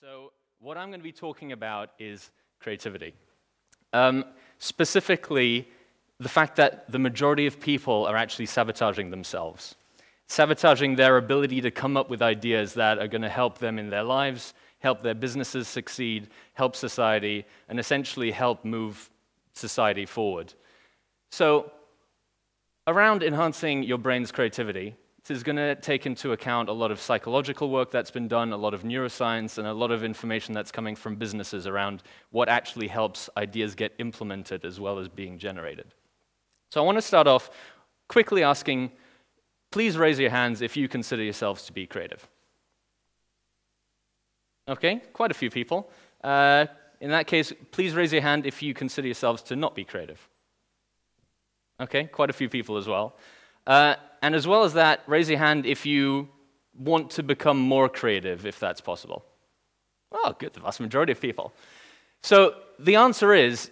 So what I'm going to be talking about is creativity. Specifically, the fact that the majority of people are actually sabotaging themselves, sabotaging their ability to come up with ideas that are going to help them in their lives, help their businesses succeed, help society, and essentially help move society forward. So around enhancing your brain's creativity, this is going to take into account a lot of psychological work that's been done, a lot of neuroscience, and a lot of information that's coming from businesses around what actually helps ideas get implemented as well as being generated. So I want to start off quickly asking, please raise your hands if you consider yourselves to be creative. Okay, quite a few people. In that case, please raise your hand if you consider yourselves to not be creative. Okay, quite a few people as well. And as well as that, raise your hand if you want to become more creative, if that's possible. Oh, good, the vast majority of people. So the answer is,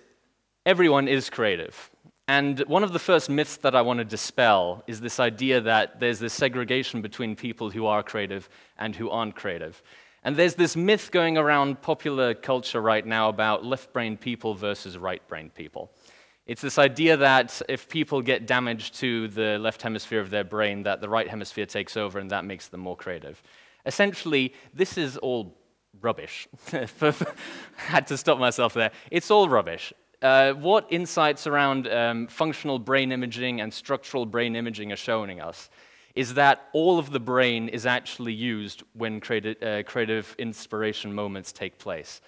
everyone is creative. And one of the first myths that I want to dispel is this idea that there's this segregation between people who are creative and who aren't creative. And there's this myth going around popular culture right now about left-brained people versus right-brained people. It's this idea that if people get damage to the left hemisphere of their brain, that the right hemisphere takes over and that makes them more creative. Essentially, this is all rubbish. Had to stop myself there. It's all rubbish. What insights around functional brain imaging and structural brain imaging are showing us is that all of the brain is actually used when creative inspiration moments take place.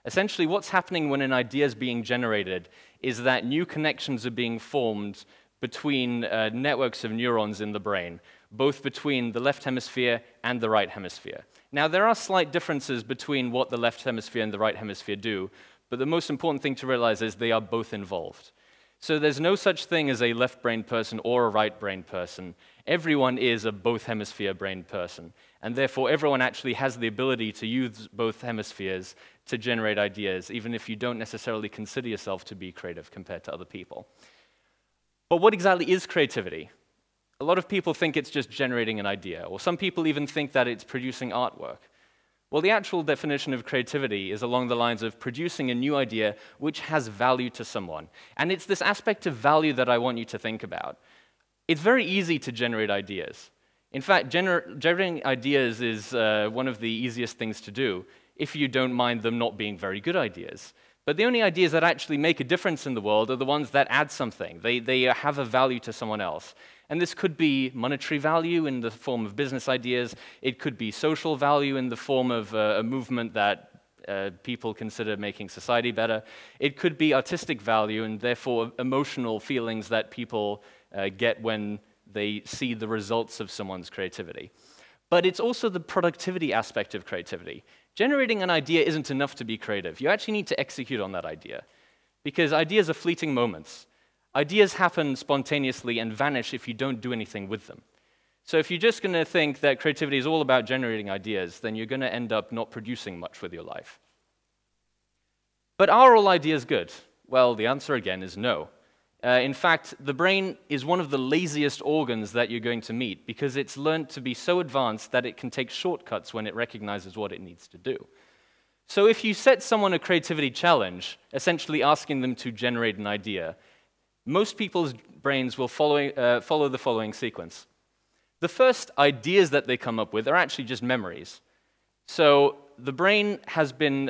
Essentially, what's happening when an idea is being generated is that new connections are being formed between networks of neurons in the brain, both between the left hemisphere and the right hemisphere. Now, there are slight differences between what the left hemisphere and the right hemisphere do, but the most important thing to realize is they are both involved. So there's no such thing as a left-brained person or a right-brained person. Everyone is a both-hemisphere-brained person, and therefore everyone actually has the ability to use both hemispheres to generate ideas, even if you don't necessarily consider yourself to be creative compared to other people. But what exactly is creativity? A lot of people think it's just generating an idea, or some people even think that it's producing artwork. Well, the actual definition of creativity is along the lines of producing a new idea which has value to someone. And it's this aspect of value that I want you to think about. It's very easy to generate ideas. In fact, generating ideas is one of the easiest things to do if you don't mind them not being very good ideas. But the only ideas that actually make a difference in the world are the ones that add something. They have a value to someone else. And this could be monetary value in the form of business ideas. It could be social value in the form of a movement that people consider making society better. It could be artistic value and therefore emotional feelings that people get when they see the results of someone's creativity. But it's also the productivity aspect of creativity. Generating an idea isn't enough to be creative. You actually need to execute on that idea, because ideas are fleeting moments. Ideas happen spontaneously and vanish if you don't do anything with them. So if you're just going to think that creativity is all about generating ideas, then you're going to end up not producing much with your life. But are all ideas good? Well, the answer again is no. In fact, the brain is one of the laziest organs that you're going to meet because it's learned to be so advanced that it can take shortcuts when it recognizes what it needs to do. So if you set someone a creativity challenge, essentially asking them to generate an idea, most people's brains will follow the following sequence. The first ideas that they come up with are actually just memories. So the brain has been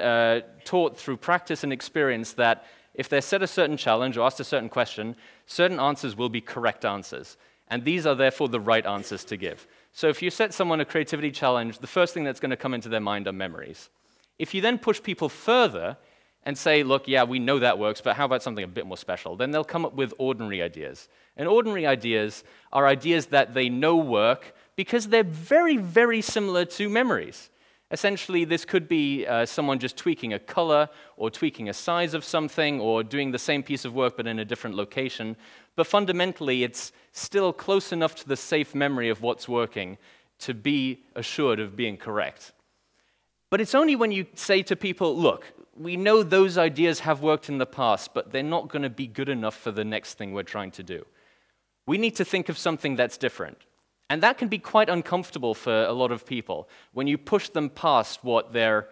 taught through practice and experience that if they're set a certain challenge or asked a certain question, certain answers will be correct answers. And these are therefore the right answers to give. So if you set someone a creativity challenge, the first thing that's going to come into their mind are memories. If you then push people further and say, look, yeah, we know that works, but how about something a bit more special? Then they'll come up with ordinary ideas. And ordinary ideas are ideas that they know work because they're very, very similar to memories. Essentially, this could be someone just tweaking a color or tweaking a size of something or doing the same piece of work but in a different location. But fundamentally, it's still close enough to the safe memory of what's working to be assured of being correct. But it's only when you say to people, look, we know those ideas have worked in the past, but they're not going to be good enough for the next thing we're trying to do. We need to think of something that's different. And that can be quite uncomfortable for a lot of people when you push them past what they're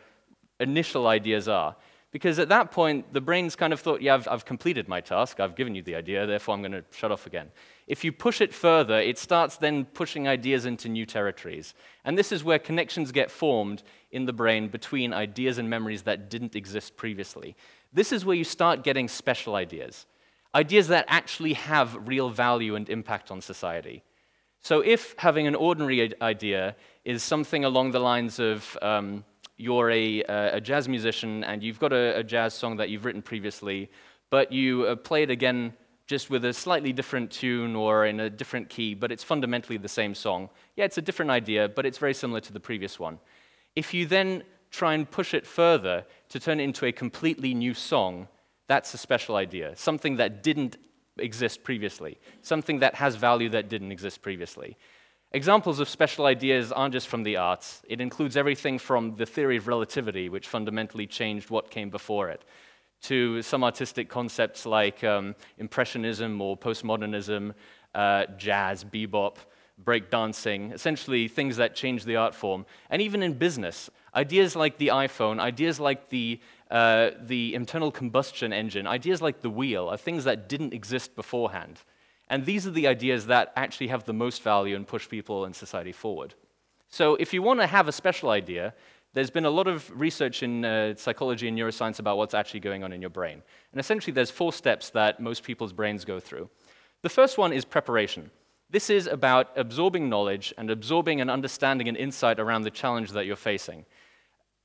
initial ideas are. Because at that point, the brain's kind of thought, yeah, I've completed my task, I've given you the idea, therefore I'm going to shut off again. If you push it further, it starts then pushing ideas into new territories. And this is where connections get formed in the brain between ideas and memories that didn't exist previously. This is where you start getting special ideas. Ideas that actually have real value and impact on society. So if having an ordinary idea is something along the lines of you're a jazz musician and you've got a jazz song that you've written previously, but you play it again just with a slightly different tune or in a different key, but it's fundamentally the same song. Yeah, it's a different idea, but it's very similar to the previous one. If you then try and push it further to turn it into a completely new song, that's a special idea, something that didn't exist previously, something that has value that didn't exist previously. Examples of special ideas aren't just from the arts. It includes everything from the theory of relativity, which fundamentally changed what came before it, to some artistic concepts like impressionism or postmodernism, jazz, bebop, breakdancing, essentially things that change the art form. And even in business, ideas like the iPhone, ideas like the internal combustion engine, ideas like the wheel are things that didn't exist beforehand. And these are the ideas that actually have the most value and push people and society forward. So if you want to have a special idea, there's been a lot of research in psychology and neuroscience about what's actually going on in your brain. And essentially, there's 4 steps that most people's brains go through. The first one is preparation. This is about absorbing knowledge and absorbing an understanding and insight around the challenge that you're facing.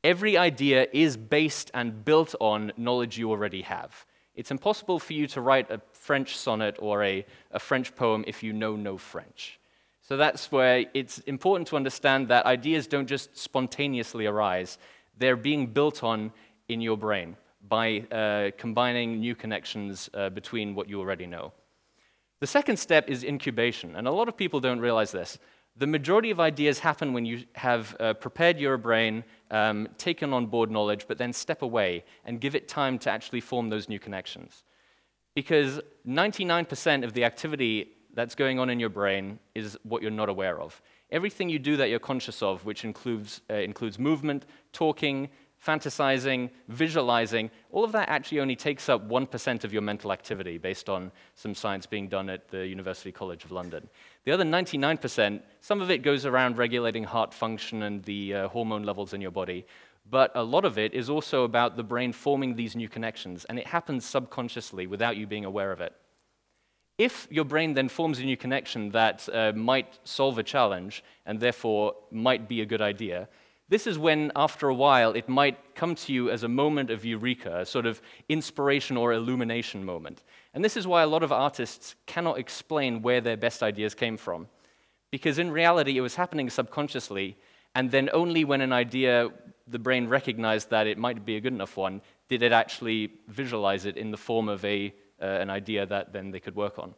Every idea is based and built on knowledge you already have. It's impossible for you to write a French sonnet or a French poem if you know no French. So that's where it's important to understand that ideas don't just spontaneously arise. They're being built on in your brain by combining new connections between what you already know. The second step is incubation, and a lot of people don't realize this. The majority of ideas happen when you have prepared your brain, taken on board knowledge, but then step away and give it time to actually form those new connections. Because 99% of the activity that's going on in your brain is what you're not aware of. Everything you do that you're conscious of, which includes movement, talking, fantasizing, visualizing, all of that actually only takes up 1% of your mental activity based on some science being done at the University College of London. The other 99%, some of it goes around regulating heart function and the hormone levels in your body, but a lot of it is also about the brain forming these new connections, and it happens subconsciously without you being aware of it. If your brain then forms a new connection that might solve a challenge and therefore might be a good idea, this is when, after a while, it might come to you as a moment of eureka, a sort of inspiration or illumination moment. And this is why a lot of artists cannot explain where their best ideas came from. Because in reality, it was happening subconsciously, and then only when an idea, the brain recognized that it might be a good enough one, did it actually visualize it in the form of an idea that then they could work on.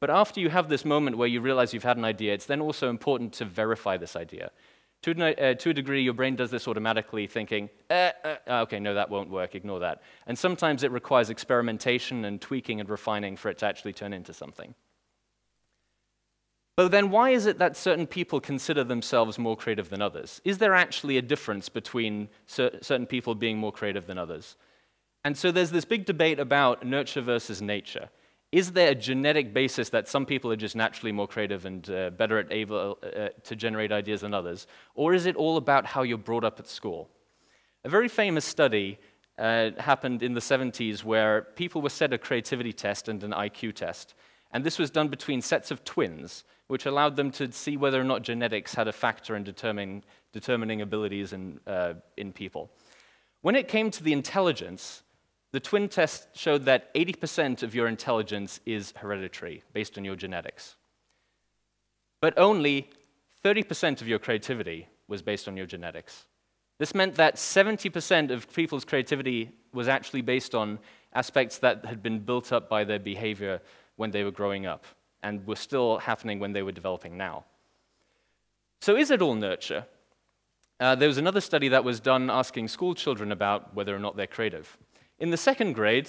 But after you have this moment where you realize you've had an idea, it's then also important to verify this idea. To a degree, your brain does this automatically, thinking, okay, no, that won't work, ignore that. And sometimes it requires experimentation and tweaking and refining for it to actually turn into something. But then why is it that certain people consider themselves more creative than others? Is there actually a difference between certain people being more creative than others? And so there's this big debate about nurture versus nature. Is there a genetic basis that some people are just naturally more creative and better at able to generate ideas than others? Or is it all about how you're brought up at school? A very famous study happened in the 70s where people were set a creativity test and an IQ test. And this was done between sets of twins, which allowed them to see whether or not genetics had a factor in determining abilities in people. When it came to the intelligence, the twin test showed that 80% of your intelligence is hereditary, based on your genetics. But only 30% of your creativity was based on your genetics. This meant that 70% of people's creativity was actually based on aspects that had been built up by their behavior when they were growing up, and were still happening when they were developing now. So is it all nurture? There was another study that was done asking school children about whether or not they're creative. In the second grade,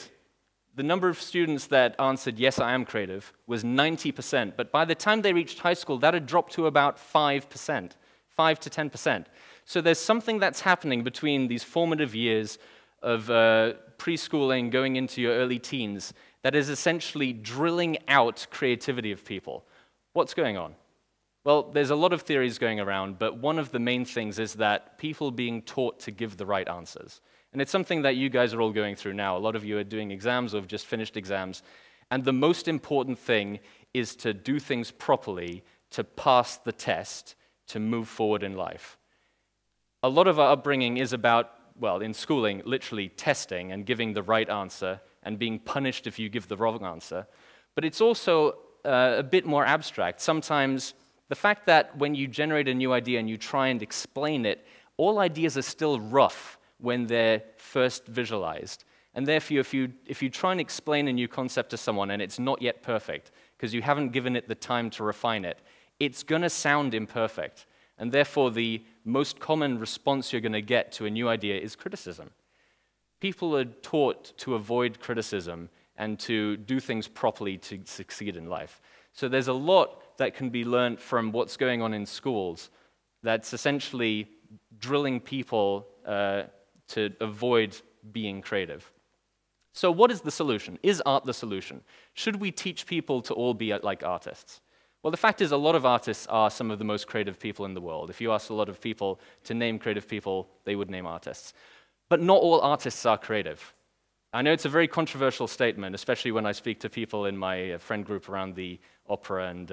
the number of students that answered, yes, I am creative, was 90%. But by the time they reached high school, that had dropped to about 5%, 5 to 10%. So there's something that's happening between these formative years of preschooling going into your early teens that is essentially drilling out creativity of people. What's going on? Well, there's a lot of theories going around, but one of the main things is that people being taught to give the right answers. And it's something that you guys are all going through now. A lot of you are doing exams or have just finished exams. And the most important thing is to do things properly, to pass the test, to move forward in life. A lot of our upbringing is about, well, in schooling, literally testing and giving the right answer and being punished if you give the wrong answer. But it's also a bit more abstract. Sometimes the fact that when you generate a new idea and you try and explain it, all ideas are still rough when they're first visualized. And therefore, if you try and explain a new concept to someone and it's not yet perfect, because you haven't given it the time to refine it, it's going to sound imperfect. And therefore, the most common response you're going to get to a new idea is criticism. People are taught to avoid criticism and to do things properly to succeed in life. So there's a lot that can be learned from what's going on in schools that's essentially drilling people to avoid being creative. So what is the solution? Is art the solution? Should we teach people to all be like artists? Well, the fact is a lot of artists are some of the most creative people in the world. If you ask a lot of people to name creative people, they would name artists. But not all artists are creative. I know it's a very controversial statement, especially when I speak to people in my friend group around the opera and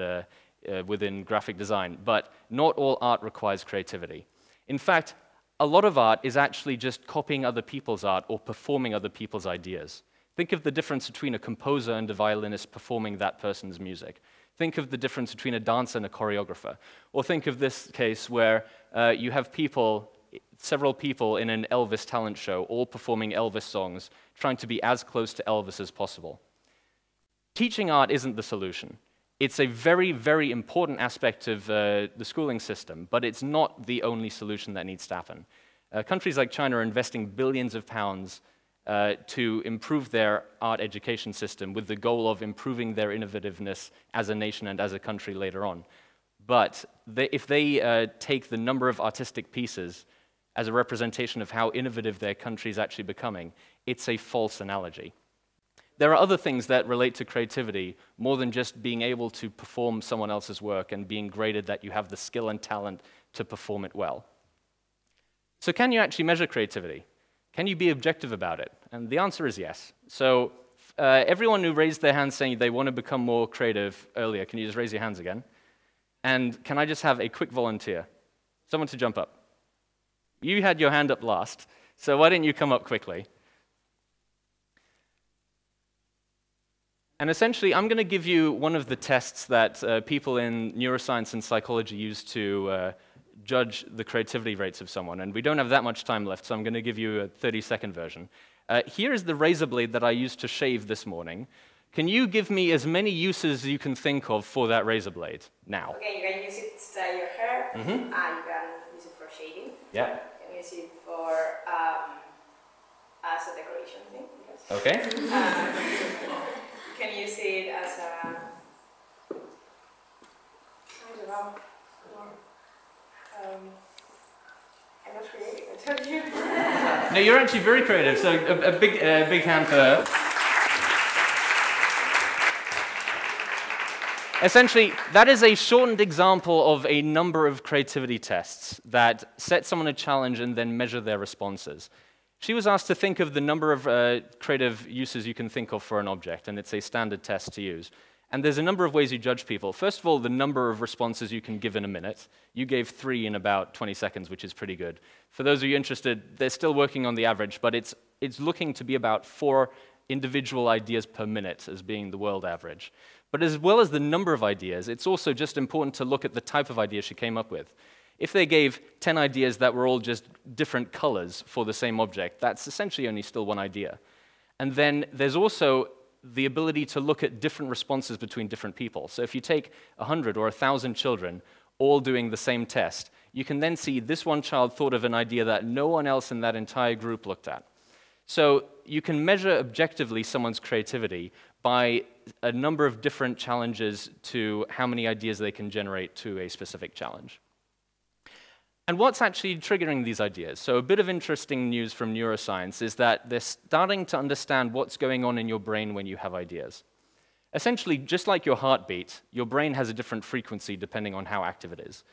within graphic design, but not all art requires creativity. In fact, a lot of art is actually just copying other people's art or performing other people's ideas. Think of the difference between a composer and a violinist performing that person's music. Think of the difference between a dancer and a choreographer. Or think of this case where you have several people in an Elvis talent show all performing Elvis songs, trying to be as close to Elvis as possible. Teaching art isn't the solution. It's a very, very important aspect of the schooling system, but it's not the only solution that needs to happen. Countries like China are investing billions of pounds to improve their art education system with the goal of improving their innovativeness as a nation and as a country later on. But if they take the number of artistic pieces as a representation of how innovative their country is actually becoming, it's a false analogy. There are other things that relate to creativity more than just being able to perform someone else's work and being graded that you have the skill and talent to perform it well. So can you actually measure creativity? Can you be objective about it? And the answer is yes. So everyone who raised their hand saying they want to become more creative earlier, can you just raise your hands again? And can I just have a quick volunteer? Someone to jump up. You had your hand up last, so why didn't you come up quickly? And essentially, I'm going to give you one of the tests that people in neuroscience and psychology use to judge the creativity rates of someone. And we don't have that much time left, so I'm going to give you a 30-second version. Here is the razor blade that I used to shave this morning. Can you give me as many uses you can think of for that razor blade now? Okay, you can use it to style your hair, and you can use it for shading. Yeah. You can use it for as a decoration thing. Yes. Okay. You can use it as a, I don't know, I'm not creative, I told you. No, you're actually very creative, so a big hand for her. Essentially, that is a shortened example of a number of creativity tests that set someone a challenge and then measure their responses. She was asked to think of the number of creative uses you can think of for an object, and it's a standard test to use. And there's a number of ways you judge people. First of all, the number of responses you can give in a minute. You gave 3 in about 20 seconds, which is pretty good. For those of you interested, they're still working on the average, but it's looking to be about 4 individual ideas per minute as being the world average. But as well as the number of ideas, it's also just important to look at the type of idea she came up with. If they gave 10 ideas that were all just different colors for the same object, that's essentially only still 1 idea. And then there's also the ability to look at different responses between different people. So if you take 100 or 1,000 children all doing the same test, you can then see this one child thought of an idea that no one else in that entire group looked at. So you can measure objectively someone's creativity by a number of different challenges to how many ideas they can generate to a specific challenge. And what's actually triggering these ideas? So a bit of interesting news from neuroscience is that they're starting to understand what's going on in your brain when you have ideas. Essentially, just like your heartbeat, your brain has a different frequency depending on how active it is.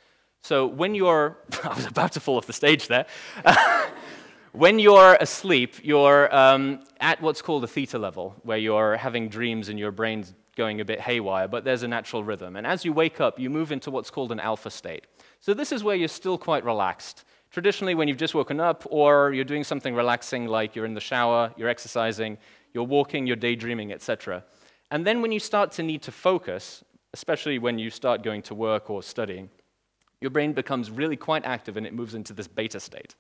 So when you're, I was about to fall off the stage there. When you're asleep, you're at what's called a theta level, where you're having dreams and your brain's going a bit haywire, but there's a natural rhythm. And as you wake up, you move into what's called an alpha state. So this is where you're still quite relaxed. Traditionally, when you've just woken up, or you're doing something relaxing, like you're in the shower, you're exercising, you're walking, you're daydreaming, etc. And then when you start to need to focus, especially when you start going to work or studying, your brain becomes really quite active and it moves into this beta state.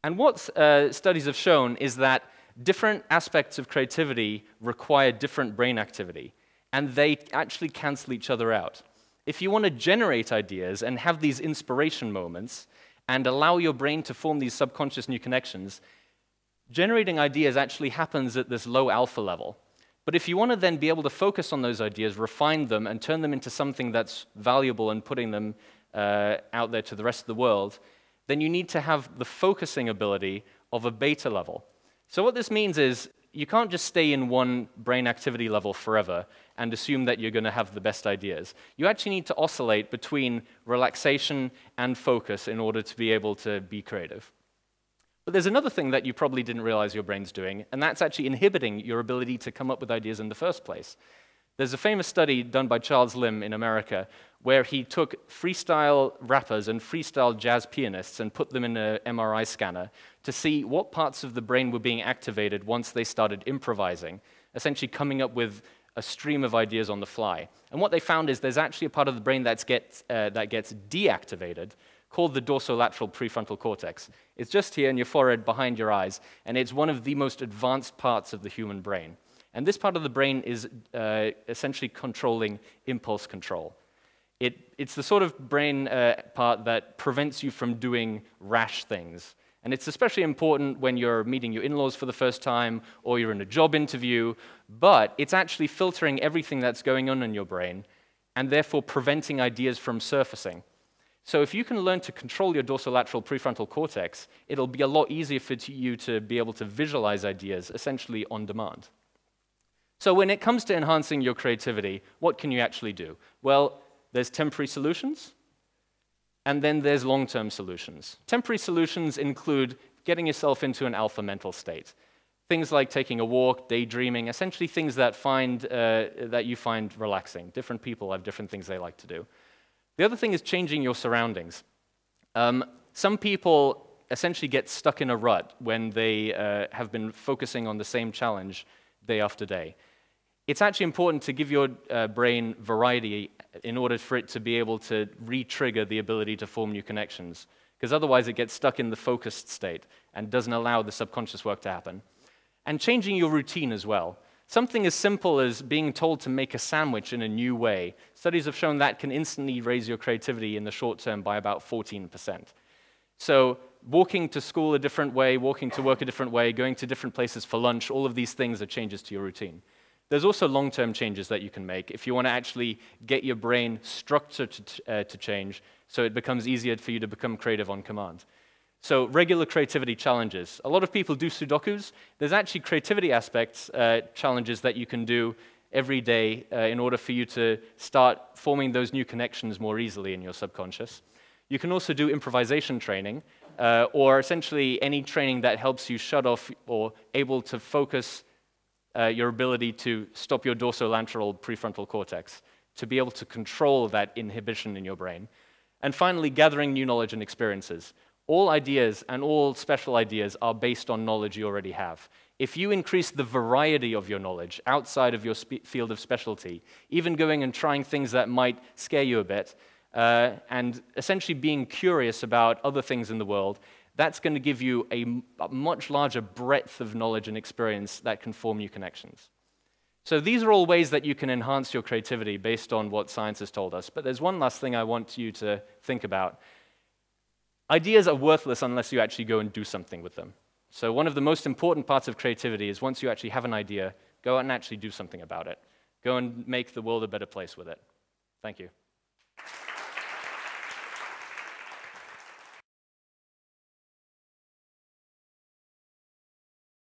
And what studies have shown is that different aspects of creativity require different brain activity, and they actually cancel each other out. If you want to generate ideas and have these inspiration moments and allow your brain to form these subconscious new connections, generating ideas actually happens at this low alpha level. But if you want to then be able to focus on those ideas, refine them, and turn them into something that's valuable and putting them out there to the rest of the world, then you need to have the focusing ability of a beta level. So what this means is you can't just stay in one brain activity level forever and assume that you're going to have the best ideas. You actually need to oscillate between relaxation and focus in order to be able to be creative. But there's another thing that you probably didn't realize your brain's doing, and that's actually inhibiting your ability to come up with ideas in the first place. There's a famous study done by Charles Lim in America where he took freestyle rappers and freestyle jazz pianists and put them in an MRI scanner to see what parts of the brain were being activated once they started improvising, essentially coming up with a stream of ideas on the fly. And what they found is there's actually a part of the brain that gets deactivated called the dorsolateral prefrontal cortex. It's just here in your forehead behind your eyes, and it's one of the most advanced parts of the human brain. And this part of the brain is essentially controlling impulse control. It's the sort of brain part that prevents you from doing rash things. And it's especially important when you're meeting your in-laws for the first time or you're in a job interview, but it's actually filtering everything that's going on in your brain and therefore preventing ideas from surfacing. So if you can learn to control your dorsolateral prefrontal cortex, it'll be a lot easier for you to be able to visualize ideas essentially on demand. So when it comes to enhancing your creativity, what can you actually do? Well, there's temporary solutions, and then there's long-term solutions. Temporary solutions include getting yourself into an alpha mental state. Things like taking a walk, daydreaming, essentially things that you find relaxing. Different people have different things they like to do. The other thing is changing your surroundings. Some people essentially get stuck in a rut when they have been focusing on the same challenge day after day. It's actually important to give your brain variety in order for it to be able to re-trigger the ability to form new connections, because otherwise it gets stuck in the focused state and doesn't allow the subconscious work to happen. And changing your routine as well. Something as simple as being told to make a sandwich in a new way. Studies have shown that can instantly raise your creativity in the short term by about 14%. So walking to school a different way, walking to work a different way, going to different places for lunch, all of these things are changes to your routine. There's also long-term changes that you can make if you want to actually get your brain structure to change so it becomes easier for you to become creative on command. So regular creativity challenges. A lot of people do Sudokus. There's actually creativity aspects, challenges that you can do every day in order for you to start forming those new connections more easily in your subconscious. You can also do improvisation training, or essentially any training that helps you shut off or able to focus your ability to stop your dorsolateral prefrontal cortex, to be able to control that inhibition in your brain. And finally, gathering new knowledge and experiences. All ideas and all special ideas are based on knowledge you already have. If you increase the variety of your knowledge outside of your field of specialty, even going and trying things that might scare you a bit, and essentially being curious about other things in the world, that's going to give you a much larger breadth of knowledge and experience that can form new connections. So these are all ways that you can enhance your creativity based on what science has told us. But there's one last thing I want you to think about. Ideas are worthless unless you actually go and do something with them. So one of the most important parts of creativity is once you actually have an idea, go out and actually do something about it. Go and make the world a better place with it. Thank you.